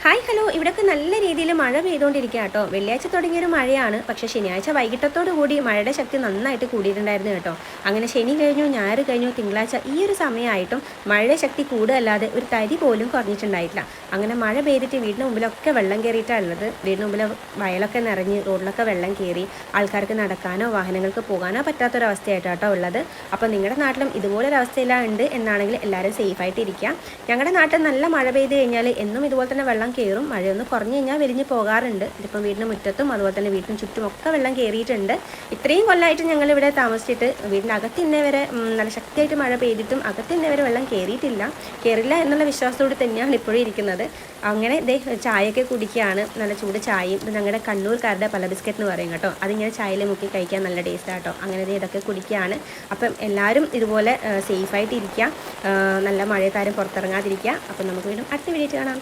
Hi hello, ഇവിടെയൊക്കെ നല്ല രീതിയിൽ മഴ പെയ്തുകൊണ്ടിരിക്കുക കേട്ടോ. വെള്ളിയാഴ്ച തുടങ്ങിയൊരു മഴയാണ്, പക്ഷേ ശനിയാഴ്ച വൈകിട്ടത്തോടു കൂടി മഴയുടെ ശക്തി നന്നായിട്ട് കൂടിയിട്ടുണ്ടായിരുന്നു കേട്ടോ. അങ്ങനെ ശനി കഴിഞ്ഞു, ഞായർ കഴിഞ്ഞു, തിങ്കളാഴ്ച ഈ ഒരു സമയമായിട്ടും മഴയുടെ ശക്തി കൂടുതലല്ലാതെ ഒരു തരി പോലും കുറഞ്ഞിട്ടുണ്ടായിട്ടില്ല. അങ്ങനെ മഴ പെയ്തിട്ട് വീടിന് മുമ്പിലൊക്കെ വെള്ളം കയറിയിട്ടാണ് ഉള്ളത്. വീടിന് മുമ്പിൽ വയലൊക്കെ നിറഞ്ഞ് റോഡിലൊക്കെ വെള്ളം കയറി ആൾക്കാർക്ക് നടക്കാനോ വാഹനങ്ങൾക്ക് പോകാനോ പറ്റാത്തൊരവസ്ഥയായിട്ടാട്ടോ ഉള്ളത്. അപ്പോൾ നിങ്ങളുടെ നാട്ടിലും ഇതുപോലൊരവസ്ഥയിലാണ് ഉണ്ട് എന്നാണെങ്കിൽ എല്ലാവരും സേഫായിട്ട് ഇരിക്കുക. ഞങ്ങളുടെ നാട്ടിൽ നല്ല മഴ പെയ്ത് കഴിഞ്ഞാൽ എന്നും ഇതുപോലെ തന്നെ വെള്ളം കയറും. മഴയൊന്ന് കുറഞ്ഞു കഴിഞ്ഞാൽ വലിഞ്ഞ് പോകാറുണ്ട്. ഇതിപ്പം വീടിന് മുറ്റത്തും അതുപോലെ തന്നെ വീടിന് ചുറ്റുമൊക്കെ വെള്ളം കയറിയിട്ടുണ്ട്. ഇത്രയും കൊല്ലമായിട്ട് ഞങ്ങളിവിടെ താമസിച്ചിട്ട് വീടിൻ്റെ അകത്തിന്നെ വരെ നല്ല ശക്തിയായിട്ട് മഴ പെയ്തിട്ടും അകത്തിന്നെ വരെ വെള്ളം കയറില്ല എന്നുള്ള വിശ്വാസത്തോടെ തന്നെയാണ് ഇപ്പോഴും ഇരിക്കുന്നത്. അങ്ങനെ ഇതേ ചായയൊക്കെ കുടിക്കുകയാണ്. നല്ല ചൂട് ചായയും. ഇത് ഞങ്ങളുടെ കണ്ണൂർക്കാരുടെ പല ബിസ്ക്കറ്റ് എന്ന് പറയും കേട്ടോ. അതിങ്ങനെ ചായയിൽ മുക്കി കഴിക്കാൻ നല്ല ടേസ്റ്റാണ് കേട്ടോ. അങ്ങനെ ഇതൊക്കെ കുടിക്കുകയാണ്. അപ്പം എല്ലാവരും ഇതുപോലെ സേഫായിട്ട് ഇരിക്കുക. നല്ല മഴയത്താരും പുറത്തിറങ്ങാതിരിക്കുക. അപ്പം നമുക്ക് വീണ്ടും അടുത്ത വീഡിയോ കാണാം.